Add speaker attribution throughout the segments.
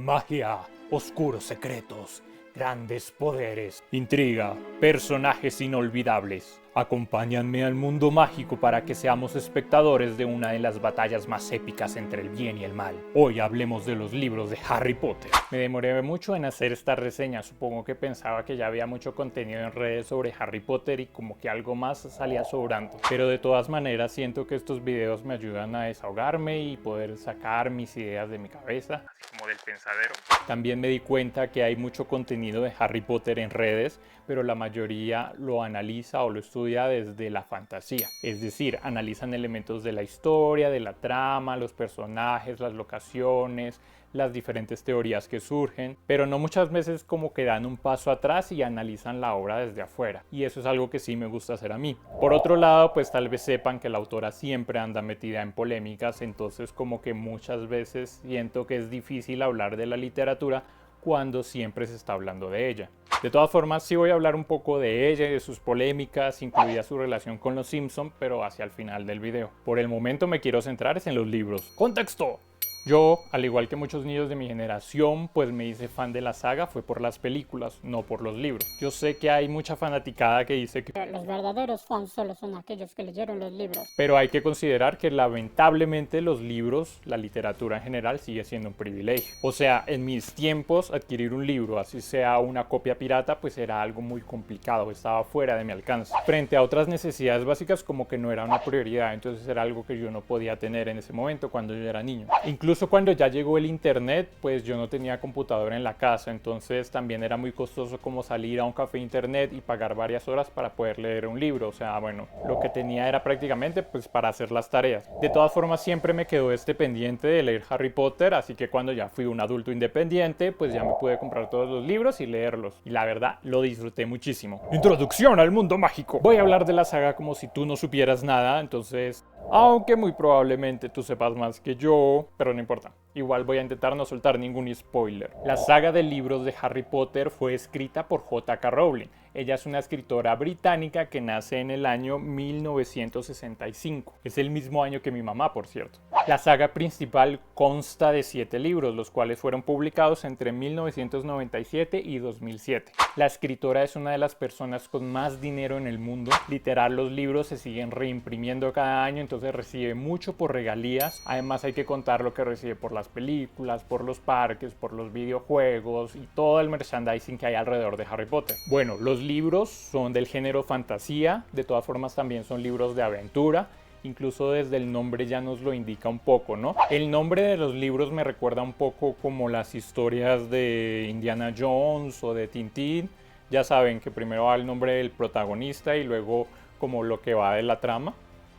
Speaker 1: Magia, oscuros secretos, grandes poderes, intriga, personajes inolvidables. Acompáñanme al mundo mágico para que seamos espectadores de una de las batallas más épicas entre el bien y el mal. Hoy hablemos de los libros de Harry Potter. Me demoré mucho en hacer esta reseña, supongo que pensaba que ya había mucho contenido en redes sobre Harry Potter y como que algo más salía sobrando. Pero de todas maneras siento que estos videos me ayudan a desahogarme y poder sacar mis ideas de mi cabeza, así como del pensadero. También me di cuenta que hay mucho contenido de Harry Potter en redes, pero la mayoría lo analiza o lo estudia desde la fantasía. Es decir, analizan elementos de la historia, de la trama, los personajes, las locaciones, las diferentes teorías que surgen, pero no muchas veces como que dan un paso atrás y analizan la obra desde afuera. Y eso es algo que sí me gusta hacer a mí. Por otro lado, pues tal vez sepan que la autora siempre anda metida en polémicas, entonces como que muchas veces siento que es difícil hablar de la literatura cuando siempre se está hablando de ella. De todas formas, sí voy a hablar un poco de ella y de sus polémicas, incluida su relación con los Simpson, pero hacia el final del video. Por el momento me quiero centrar en los libros. ¡Contexto! Yo, al igual que muchos niños de mi generación, pues me hice fan de la saga fue por las películas, no por los libros. Yo sé que hay mucha fanaticada que dice que
Speaker 2: los verdaderos fans solo son aquellos que leyeron los libros.
Speaker 1: Pero hay que considerar que lamentablemente los libros, la literatura en general, sigue siendo un privilegio. O sea, en mis tiempos adquirir un libro, así sea una copia pirata, pues era algo muy complicado, estaba fuera de mi alcance. Frente a otras necesidades básicas como que no era una prioridad, entonces era algo que yo no podía tener en ese momento cuando yo era niño. Incluso cuando ya llegó el internet, pues yo no tenía computadora en la casa, entonces también era muy costoso como salir a un café internet y pagar varias horas para poder leer un libro. O sea, bueno, lo que tenía era prácticamente pues para hacer las tareas. De todas formas, siempre me quedó este pendiente de leer Harry Potter, así que cuando ya fui un adulto independiente, pues ya me pude comprar todos los libros y leerlos. Y la verdad, lo disfruté muchísimo. Introducción al mundo mágico. Voy a hablar de la saga como si tú no supieras nada, entonces, aunque muy probablemente tú sepas más que yo, pero no importa. Igual voy a intentar no soltar ningún spoiler. La saga de libros de Harry Potter fue escrita por J.K. Rowling. Ella es una escritora británica que nace en el año 1965. Es el mismo año que mi mamá, por cierto. La saga principal consta de 7 libros, los cuales fueron publicados entre 1997 y 2007. La escritora es una de las personas con más dinero en el mundo. Literal, los libros se siguen reimprimiendo cada año, entonces recibe mucho por regalías. Además hay que contar lo que recibe por las películas, por los parques, por los videojuegos y todo el merchandising que hay alrededor de Harry Potter. Bueno, los libros son del género fantasía, de todas formas también son libros de aventura. Incluso desde el nombre ya nos lo indica un poco, ¿no? El nombre de los libros me recuerda un poco como las historias de Indiana Jones o de Tintín. Ya saben que primero va el nombre del protagonista y luego como lo que va de la trama.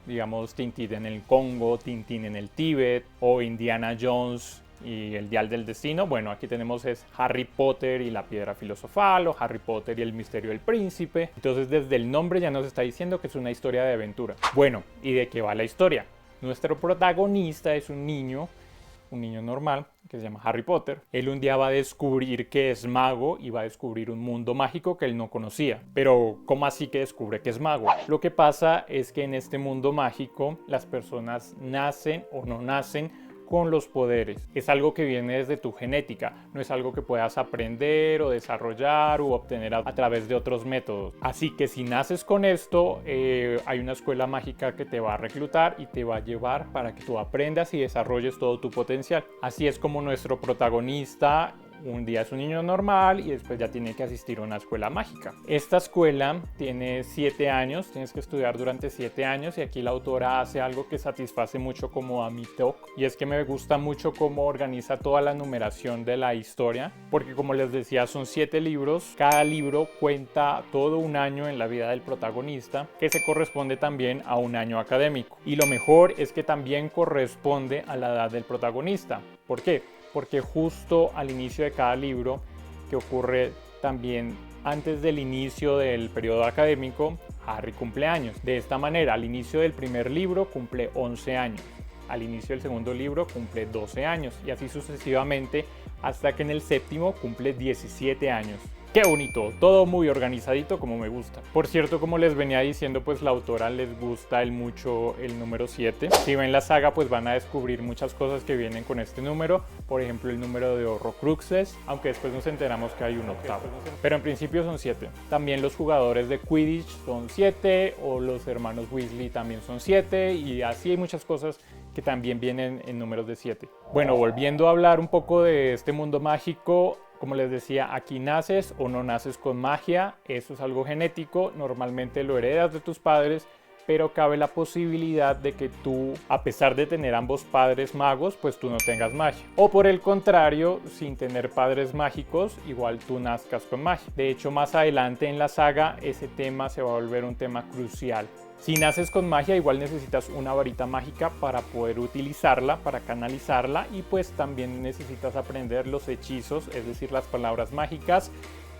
Speaker 1: Digamos Tintín en el Congo, Tintín en el Tíbet o Indiana Jones y el Dial del Destino. Bueno, aquí tenemos es Harry Potter y la Piedra Filosofal o Harry Potter y el Misterio del Príncipe. Entonces desde el nombre ya nos está diciendo que es una historia de aventura. Bueno, ¿y de qué va la historia? Nuestro protagonista es un niño normal que se llama Harry Potter. Él un día va a descubrir que es mago y va a descubrir un mundo mágico que él no conocía. Pero ¿cómo así que descubre que es mago? Lo que pasa es que en este mundo mágico las personas nacen o no nacen con los poderes. Es algo que viene desde tu genética, no es algo que puedas aprender o desarrollar o obtener a través de otros métodos. Así que si naces con esto, hay una escuela mágica que te va a reclutar y te va a llevar para que tú aprendas y desarrolles todo tu potencial. Así es como nuestro protagonista un día es un niño normal y después ya tiene que asistir a una escuela mágica. Esta escuela tiene 7 años, tienes que estudiar durante 7 años y aquí la autora hace algo que satisface mucho como a mi TOC y es que me gusta mucho cómo organiza toda la numeración de la historia porque como les decía son 7 libros, cada libro cuenta todo un año en la vida del protagonista que se corresponde también a un año académico y lo mejor es que también corresponde a la edad del protagonista. ¿Por qué? Porque justo al inicio de cada libro, que ocurre también antes del inicio del periodo académico, Harry cumple años. De esta manera, al inicio del primer libro cumple 11 años, al inicio del segundo libro cumple 12 años y así sucesivamente hasta que en el séptimo cumple 17 años. ¡Qué bonito! Todo muy organizadito como me gusta. Por cierto, como les venía diciendo, pues la autora les gusta mucho el número 7. Si ven la saga, pues van a descubrir muchas cosas que vienen con este número. Por ejemplo, el número de Horrocruxes, aunque después nos enteramos que hay un octavo. Pero en principio son 7. También los jugadores de Quidditch son 7, o los hermanos Weasley también son 7, y así hay muchas cosas que también vienen en números de 7. Bueno, volviendo a hablar un poco de este mundo mágico, como les decía, aquí naces o no naces con magia, eso es algo genético, normalmente lo heredas de tus padres, pero cabe la posibilidad de que tú, a pesar de tener ambos padres magos, pues tú no tengas magia. O por el contrario, sin tener padres mágicos, igual tú nazcas con magia. De hecho, más adelante en la saga, ese tema se va a volver un tema crucial. Si naces con magia, igual necesitas una varita mágica para poder utilizarla, para canalizarla, y pues también necesitas aprender los hechizos, es decir, las palabras mágicas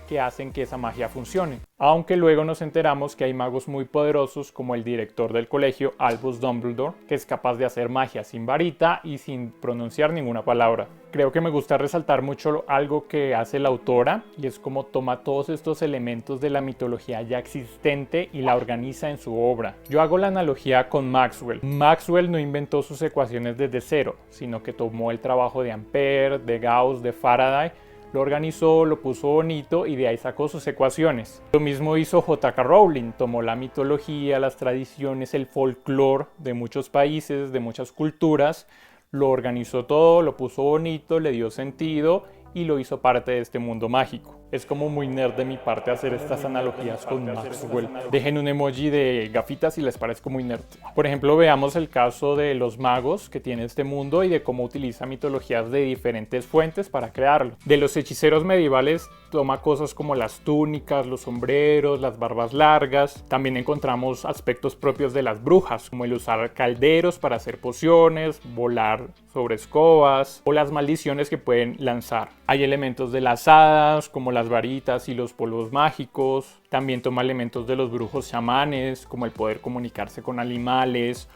Speaker 1: que hacen que esa magia funcione. Aunque luego nos enteramos que hay magos muy poderosos como el director del colegio, Albus Dumbledore, que es capaz de hacer magia sin varita y sin pronunciar ninguna palabra. Creo que me gusta resaltar mucho algo que hace la autora, y es cómo toma todos estos elementos de la mitología ya existente y la organiza en su obra. Yo hago la analogía con Maxwell. Maxwell no inventó sus ecuaciones desde cero, sino que tomó el trabajo de Ampère, de Gauss, de Faraday, lo organizó, lo puso bonito y de ahí sacó sus ecuaciones. Lo mismo hizo J.K. Rowling, tomó la mitología, las tradiciones, el folclore de muchos países, de muchas culturas, lo organizó todo, lo puso bonito, le dio sentido y lo hizo parte de este mundo mágico. Es como muy nerd de mi parte hacer estas analogías con Maxwell. Dejen un emoji de gafitas si les parezco muy nerd. Por ejemplo, veamos el caso de los magos que tiene este mundo y de cómo utiliza mitologías de diferentes fuentes para crearlo. De los hechiceros medievales toma cosas como las túnicas, los sombreros, las barbas largas. También encontramos aspectos propios de las brujas, como el usar calderos para hacer pociones, volar sobre escobas o las maldiciones que pueden lanzar. Hay elementos de las hadas, como las varitas y los polvos mágicos. También toma elementos de los brujos chamanes, como el poder comunicarse con animales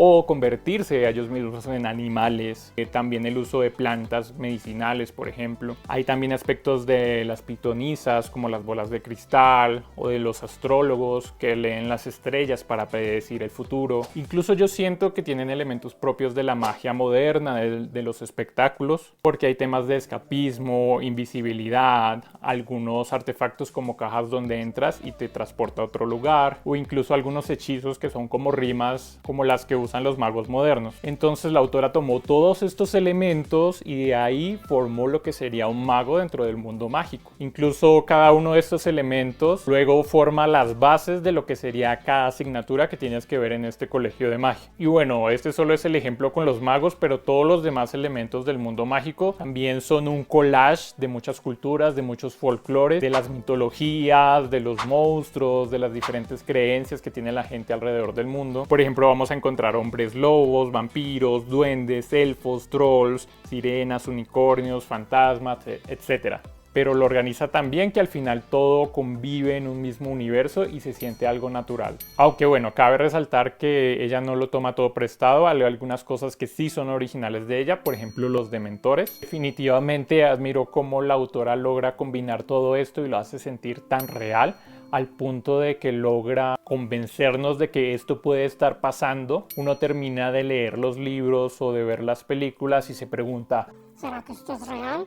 Speaker 1: o convertirse a ellos mismos en animales. También el uso de plantas medicinales, por ejemplo. Hay también aspectos de las pitonisas, como las bolas de cristal, o de los astrólogos que leen las estrellas para predecir el futuro. Incluso yo siento que tienen elementos propios de la magia moderna, de los espectáculos, porque hay temas de escapismo, invisibilidad, algunos artefactos como cajas donde entras y te transporta a otro lugar, o incluso algunos hechizos que son como rimas, como las que usan los magos modernos. Entonces la autora tomó todos estos elementos y de ahí formó lo que sería un mago dentro del mundo mágico. Incluso cada uno de estos elementos luego forma las bases de lo que sería cada asignatura que tienes que ver en este colegio de magia. Y bueno, este solo es el ejemplo con los magos, pero todos los demás elementos del mundo mágico también son un collage de muchas culturas, de muchos folclores, de las mitologías, de los monstruos, de las diferentes creencias que tiene la gente alrededor del mundo. Por ejemplo, vamos a encontrar hombres lobos, vampiros, duendes, elfos, trolls, sirenas, unicornios, fantasmas, etc. Pero lo organiza tan bien que al final todo convive en un mismo universo y se siente algo natural. Aunque bueno, cabe resaltar que ella no lo toma todo prestado, hay algunas cosas que sí son originales de ella, por ejemplo los dementores. Definitivamente admiro cómo la autora logra combinar todo esto y lo hace sentir tan real, al punto de que logra convencernos de que esto puede estar pasando. Uno termina de leer los libros o de ver las películas y se pregunta,
Speaker 2: ¿será que esto es real?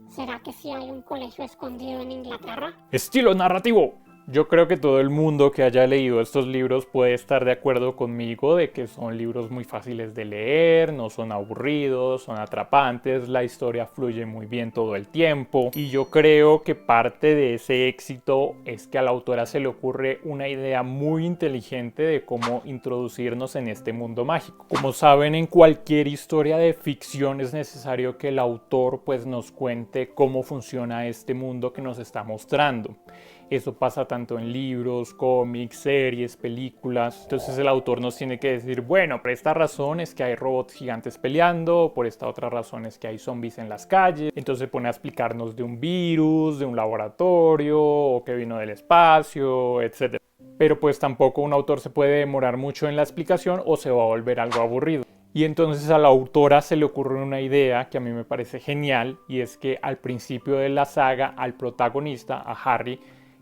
Speaker 2: ¿Será que sí hay un colegio escondido en Inglaterra?
Speaker 1: ¡estilo narrativo! Yo creo que todo el mundo que haya leído estos libros puede estar de acuerdo conmigo de que son libros muy fáciles de leer, no son aburridos, son atrapantes, la historia fluye muy bien todo el tiempo, y yo creo que parte de ese éxito es que a la autora se le ocurre una idea muy inteligente de cómo introducirnos en este mundo mágico. Como saben, en cualquier historia de ficción es necesario que el autor pues nos cuente cómo funciona este mundo que nos está mostrando. Eso pasa tanto en libros, cómics, series, películas. Entonces el autor nos tiene que decir, bueno, por esta razón es que hay robots gigantes peleando, por esta otra razón es que hay zombies en las calles. Entonces se pone a explicarnos de un virus, de un laboratorio, o que vino del espacio, etc. Pero pues tampoco un autor se puede demorar mucho en la explicación o se va a volver algo aburrido. Y entonces a la autora se le ocurre una idea que a mí me parece genial, y es que al principio de la saga, al protagonista, a Harry,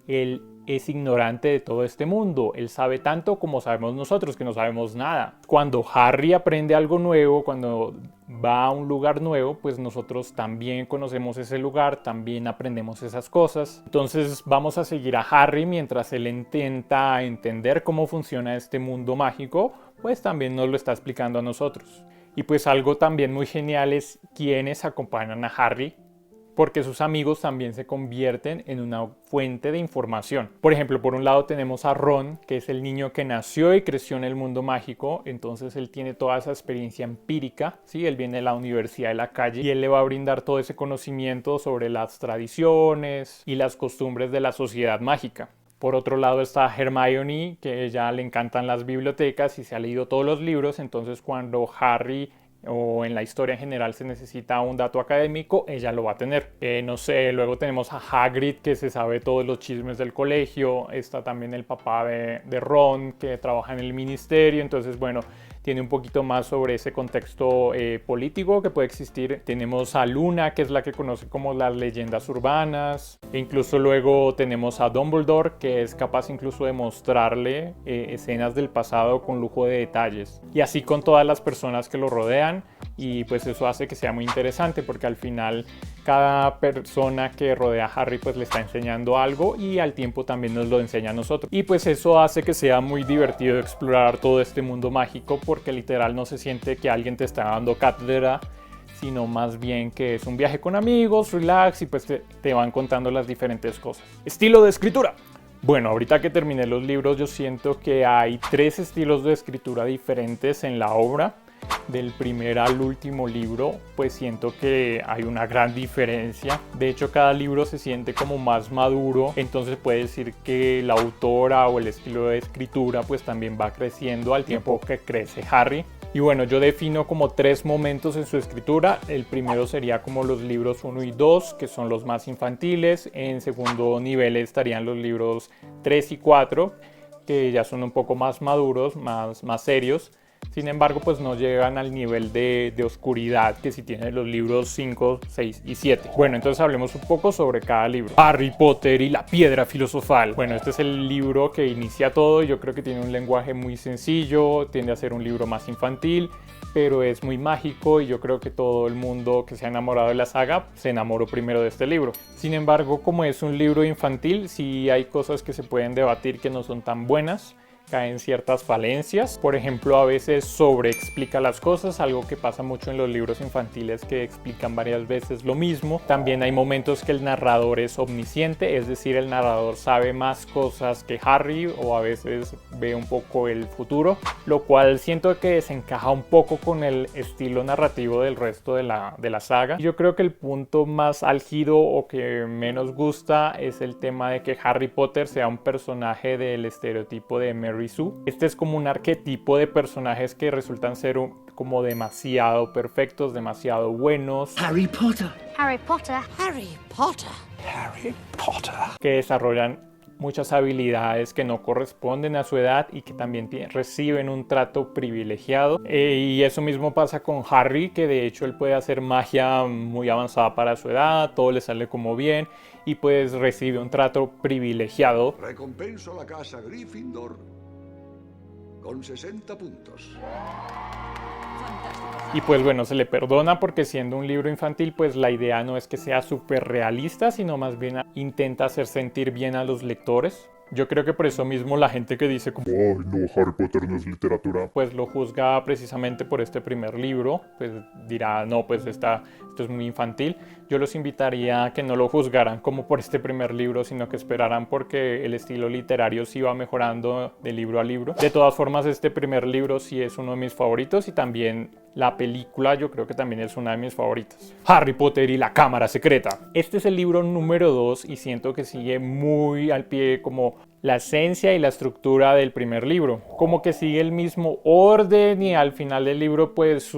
Speaker 1: él es ignorante de todo este mundo. Él sabe tanto como sabemos nosotros, que no sabemos nada. Cuando Harry aprende algo nuevo, cuando va a un lugar nuevo, pues nosotros también conocemos ese lugar, también aprendemos esas cosas. Entonces vamos a seguir a Harry mientras él intenta entender cómo funciona este mundo mágico, pues también nos lo está explicando a nosotros. Y pues algo también muy genial es quienes acompañan a Harry, porque sus amigos también se convierten en una fuente de información. Por ejemplo, por un lado tenemos a Ron, que es el niño que nació y creció en el mundo mágico, entonces él tiene toda esa experiencia empírica, ¿sí? Él viene de la universidad de la calle y él le va a brindar todo ese conocimiento sobre las tradiciones y las costumbres de la sociedad mágica. Por otro lado está Hermione, que a ella le encantan las bibliotecas y se ha leído todos los libros, entonces cuando Harry o en la historia en general se necesita un dato académico, ella lo va a tener. No sé, luego tenemos a Hagrid, que se sabe todos los chismes del colegio. Está también el papá de Ron, que trabaja en el ministerio. Entonces, bueno, tiene un poquito más sobre ese contexto político que puede existir. Tenemos a Luna, que es la que conoce como las leyendas urbanas. E incluso luego tenemos a Dumbledore, que es capaz incluso de mostrarle escenas del pasado con lujo de detalles. Y así con todas las personas que lo rodean. Y pues eso hace que sea muy interesante, porque al final cada persona que rodea a Harry pues le está enseñando algo y al tiempo también nos lo enseña a nosotros. Y pues eso hace que sea muy divertido explorar todo este mundo mágico, porque literal no se siente que alguien te está dando cátedra, sino más bien que es un viaje con amigos, relax, y pues te van contando las diferentes cosas. Estilo de escritura. Bueno, ahorita que terminé los libros, yo siento que hay 3 estilos de escritura diferentes en la obra. Del primer al último libro, pues siento que hay una gran diferencia. De hecho, cada libro se siente como más maduro, entonces puede decir que la autora o el estilo de escritura pues también va creciendo al tiempo que crece Harry. Y bueno, yo defino como 3 momentos en su escritura. El primero sería como los libros 1 y 2, que son los más infantiles. En segundo nivel estarían los libros 3 y 4, que ya son un poco más maduros, más serios. Sin embargo, pues no llegan al nivel de oscuridad que si tienen los libros 5, 6 y 7. Bueno, entonces hablemos un poco sobre cada libro. Harry Potter y la Piedra Filosofal. Bueno, este es el libro que inicia todo. Yo creo que tiene un lenguaje muy sencillo, tiende a ser un libro más infantil, pero es muy mágico, y yo creo que todo el mundo que se ha enamorado de la saga se enamoró primero de este libro. Sin embargo, como es un libro infantil, sí hay cosas que se pueden debatir que no son tan buenas. Caen ciertas falencias. Por ejemplo, a veces sobreexplica las cosas, algo que pasa mucho en los libros infantiles, que explican varias veces lo mismo. También hay momentos que el narrador es omnisciente, es decir, el narrador sabe más cosas que Harry, o a veces ve un poco el futuro, lo cual siento que desencaja un poco con el estilo narrativo del resto de la saga. Yo creo que el punto más álgido o que menos gusta es el tema de que Harry Potter sea un personaje del estereotipo de Mary Sue. Este es como un arquetipo de personajes que resultan ser como demasiado perfectos, demasiado buenos.
Speaker 3: Harry Potter.
Speaker 4: Harry Potter.
Speaker 3: Harry Potter.
Speaker 5: Harry Potter.
Speaker 1: Que desarrollan muchas habilidades que no corresponden a su edad y que también reciben un trato privilegiado. Y eso mismo pasa con Harry, que de hecho él puede hacer magia muy avanzada para su edad, todo le sale como bien y pues recibe un trato privilegiado.
Speaker 5: Recompenso a la casa Gryffindor con 60 puntos.
Speaker 1: Y pues bueno, se le perdona porque siendo un libro infantil, pues la idea no es que sea súper realista, sino más bien intenta hacer sentir bien a los lectores. Yo creo que por eso mismo la gente que dice como
Speaker 6: "Ay, no, Harry Potter no es literatura",
Speaker 1: pues lo juzga precisamente por este primer libro, pues dirá, no, pues esto es muy infantil. Yo los invitaría a que no lo juzgaran como por este primer libro, sino que esperaran, porque el estilo literario sí va mejorando de libro a libro. De todas formas, este primer libro sí es uno de mis favoritos, y también la película yo creo que también es una de mis favoritas. Harry Potter y la Cámara Secreta. Este es el libro número 2 y siento que sigue muy al pie como la esencia y la estructura del primer libro. Como que sigue el mismo orden, y al final del libro pues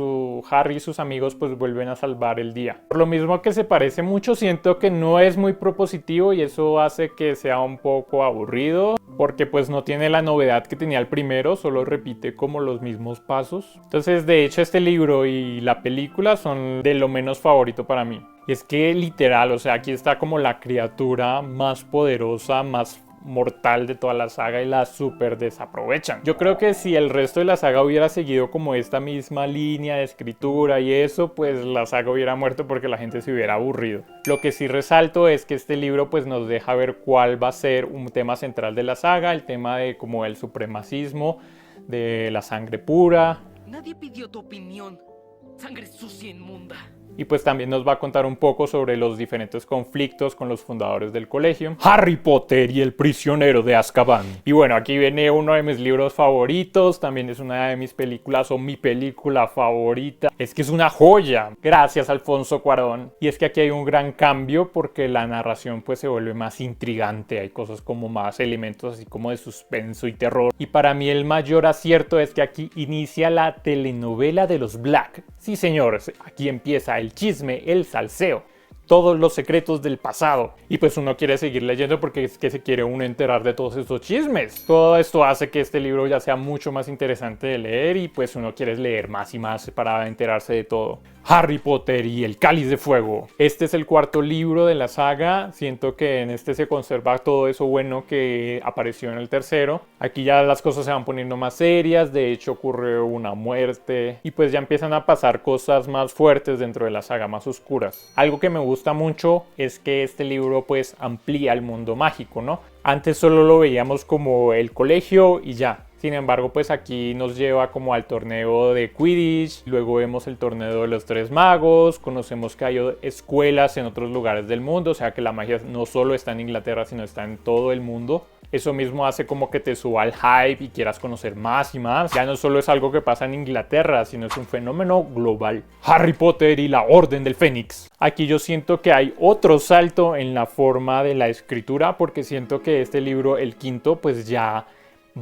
Speaker 1: Harry y sus amigos pues vuelven a salvar el día. Por lo mismo que se parece mucho, siento que no es muy propositivo y eso hace que sea un poco aburrido. porque pues no tiene la novedad que tenía el primero, solo repite como los mismos pasos. Entonces de hecho este libro y la película son de lo menos favorito para mí. Y es que literal, o sea, aquí está como la criatura más poderosa, más mortal de toda la saga y la super desaprovechan. Yo creo que si el resto de la saga hubiera seguido como esta misma línea de escritura y eso, pues la saga hubiera muerto porque la gente se hubiera aburrido. Lo que sí resalto es que este libro pues nos deja ver cuál va a ser un tema central de la saga, el tema de como el supremacismo, de la sangre pura.
Speaker 4: Nadie pidió tu opinión. Sangre sucia e inmunda.
Speaker 1: Y pues también nos va a contar un poco sobre los diferentes conflictos con los fundadores del colegio. Harry Potter y el prisionero de Azkaban. Y bueno, aquí viene uno de mis libros favoritos. También es una de mis películas o mi película favorita. Es que es una joya. Gracias, Alfonso Cuarón. Y es que aquí hay un gran cambio porque la narración pues se vuelve más intrigante. Hay cosas como más elementos así como de suspenso y terror. Y para mí el mayor acierto es que aquí inicia la telenovela de los Black. Sí, señores, aquí empieza el chisme, el salseo, todos los secretos del pasado. Y pues uno quiere seguir leyendo porque es que se quiere uno enterar de todos estos chismes. Todo esto hace que este libro ya sea mucho más interesante de leer y pues uno quiere leer más y más para enterarse de todo. Harry Potter y el Cáliz de Fuego. Este es el cuarto libro de la saga. Siento que en este se conserva todo eso bueno que apareció en el tercero. Aquí ya las cosas se van poniendo más serias. De hecho ocurre una muerte. Y pues ya empiezan a pasar cosas más fuertes dentro de la saga, más oscuras. Algo que me gusta mucho es que este libro pues amplía el mundo mágico, ¿no? Antes solo lo veíamos como el colegio y ya. Sin embargo, pues aquí nos lleva como al torneo de Quidditch, luego vemos el torneo de los Tres Magos, conocemos que hay escuelas en otros lugares del mundo, o sea que la magia no solo está en Inglaterra, sino está en todo el mundo. Eso mismo hace como que te suba el hype y quieras conocer más y más. Ya no solo es algo que pasa en Inglaterra, sino es un fenómeno global. Harry Potter y la Orden del Fénix. Aquí yo siento que hay otro salto en la forma de la escritura, porque siento que este libro, el quinto, pues ya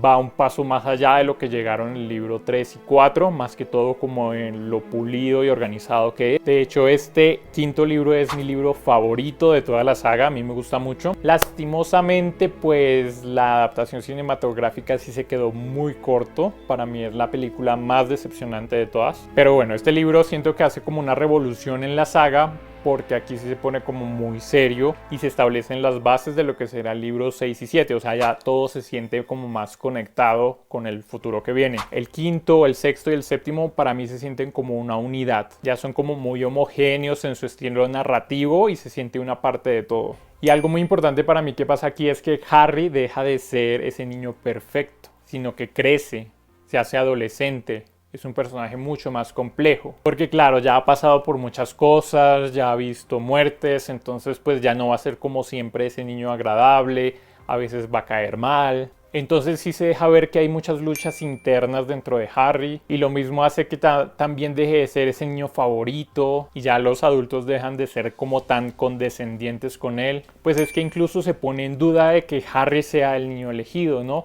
Speaker 1: va un paso más allá de lo que llegaron en el libro 3 y 4, más que todo como en lo pulido y organizado que es. De hecho, este quinto libro es mi libro favorito de toda la saga, a mí me gusta mucho. Lastimosamente, pues la adaptación cinematográfica sí se quedó muy corto, para mí es la película más decepcionante de todas. Pero bueno, este libro siento que hace como una revolución en la saga, porque aquí sí se pone como muy serio y se establecen las bases de lo que será el libro 6 y 7, o sea, ya todo se siente como más conectado con el futuro que viene. El quinto, el sexto y el séptimo para mí se sienten como una unidad, ya son como muy homogéneos en su estilo narrativo y se siente una parte de todo. Y algo muy importante para mí que pasa aquí es que Harry deja de ser ese niño perfecto, sino que crece, se hace adolescente. Es un personaje mucho más complejo, porque claro, ya ha pasado por muchas cosas, ya ha visto muertes, entonces pues ya no va a ser como siempre ese niño agradable, a veces va a caer mal. Entonces sí se deja ver que hay muchas luchas internas dentro de Harry, y lo mismo hace que también deje de ser ese niño favorito y ya los adultos dejan de ser como tan condescendientes con él. Pues es que incluso se pone en duda de que Harry sea el niño elegido, ¿no?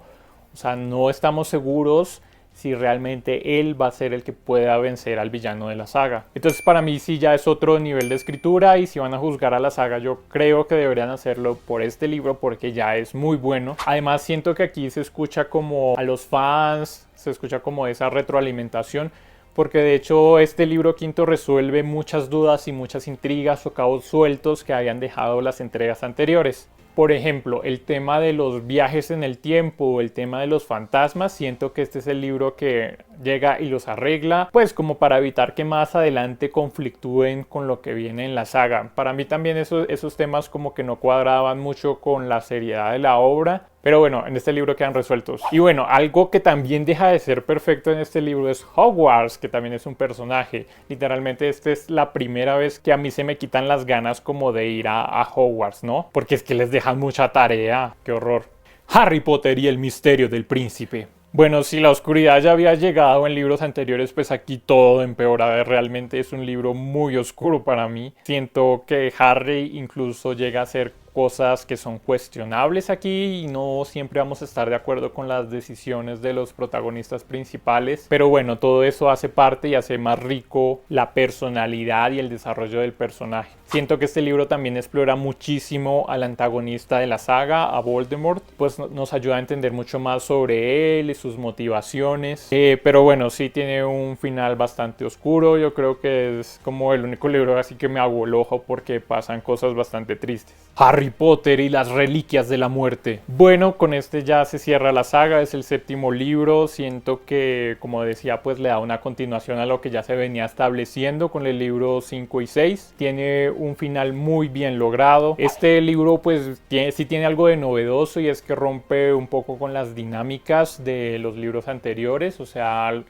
Speaker 1: O sea, no estamos seguros si realmente él va a ser el que pueda vencer al villano de la saga. Entonces para mí sí ya es otro nivel de escritura, y si van a juzgar a la saga yo creo que deberían hacerlo por este libro porque ya es muy bueno. Además siento que aquí se escucha como a los fans, se escucha como esa retroalimentación, porque de hecho este libro quinto resuelve muchas dudas y muchas intrigas o cabos sueltos que habían dejado las entregas anteriores. Por ejemplo, el tema de los viajes en el tiempo o el tema de los fantasmas, siento que este es el libro que llega y los arregla, pues como para evitar que más adelante conflictúen con lo que viene en la saga. Para mí también esos temas como que no cuadraban mucho con la seriedad de la obra, pero bueno, en este libro quedan resueltos. Y bueno, algo que también deja de ser perfecto en este libro es Hogwarts, que también es un personaje. Literalmente esta es la primera vez que a mí se me quitan las ganas como de ir a Hogwarts, ¿no? Porque es que les dejan mucha tarea. ¡Qué horror! Harry Potter y el misterio del príncipe. Bueno, si la oscuridad ya había llegado en libros anteriores, pues aquí todo empeora. Realmente es un libro muy oscuro para mí. Siento que Harry incluso llega a ser cosas que son cuestionables aquí y no siempre vamos a estar de acuerdo con las decisiones de los protagonistas principales, pero bueno, todo eso hace parte y hace más rico la personalidad y el desarrollo del personaje. Siento que este libro también explora muchísimo al antagonista de la saga, a Voldemort, pues nos ayuda a entender mucho más sobre él y sus motivaciones, pero bueno, sí tiene un final bastante oscuro. Yo creo que es como el único libro así que me hago el ojo porque pasan cosas bastante tristes. Harry Potter y las reliquias de la muerte. Bueno, con este ya se cierra la saga, es el 7º libro. Siento que, como decía, pues le da una continuación a lo que ya se venía estableciendo con el libro 5 y 6. Tiene un final muy bien logrado. Este libro pues sí tiene algo de novedoso y es que rompe un poco con las dinámicas de los libros anteriores, o sea,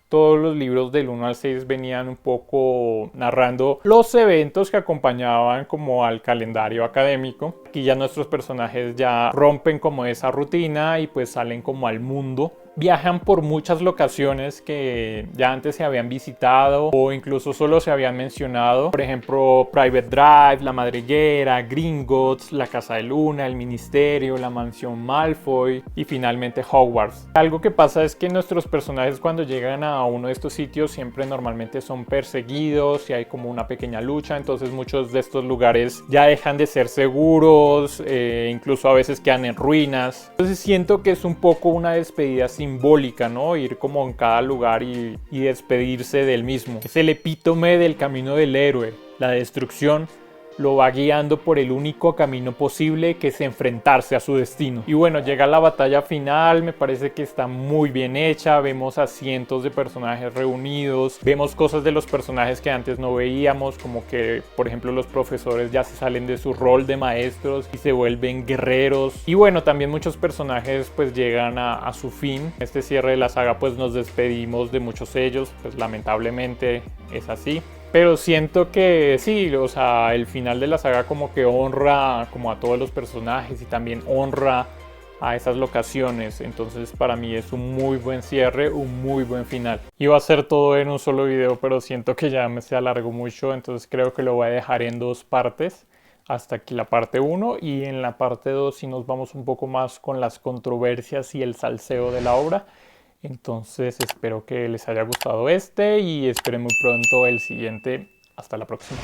Speaker 1: todos los libros del 1 al 6 venían un poco narrando los eventos que acompañaban como al calendario académico. Aquí ya nuestros personajes ya rompen como esa rutina y pues salen como al mundo. Viajan por muchas locaciones que ya antes se habían visitado o incluso solo se habían mencionado. Por ejemplo, Private Drive, La Madriguera, Gringotts, la Casa de Luna, el Ministerio, la Mansión Malfoy y finalmente Hogwarts. Algo que pasa es que nuestros personajes cuando llegan a uno de estos sitios siempre normalmente son perseguidos y hay como una pequeña lucha, entonces muchos de estos lugares ya dejan de ser seguros, incluso a veces quedan en ruinas. Entonces siento que es un poco una despedida simbólica, ¿no? Ir como en cada lugar y despedirse del mismo. Es el epítome del camino del héroe. La destrucción lo va guiando por el único camino posible, que es enfrentarse a su destino. Y bueno, llega la batalla final, me parece que está muy bien hecha, vemos a cientos de personajes reunidos, vemos cosas de los personajes que antes no veíamos, como que por ejemplo los profesores ya se salen de su rol de maestros y se vuelven guerreros. Y bueno, también muchos personajes pues llegan a su fin. Este cierre de la saga pues nos despedimos de muchos de ellos, pues lamentablemente es así. Pero siento que sí, o sea, el final de la saga como que honra como a todos los personajes y también honra a esas locaciones. Entonces para mí es un muy buen cierre, un muy buen final. Iba a hacer todo en un solo video, pero siento que ya se alargó mucho, entonces creo que lo voy a dejar en 2 partes. Hasta aquí la parte 1 y en la parte 2 sí nos vamos un poco más con las controversias y el salseo de la obra. Entonces espero que les haya gustado este y esperen muy pronto el siguiente. Hasta la próxima.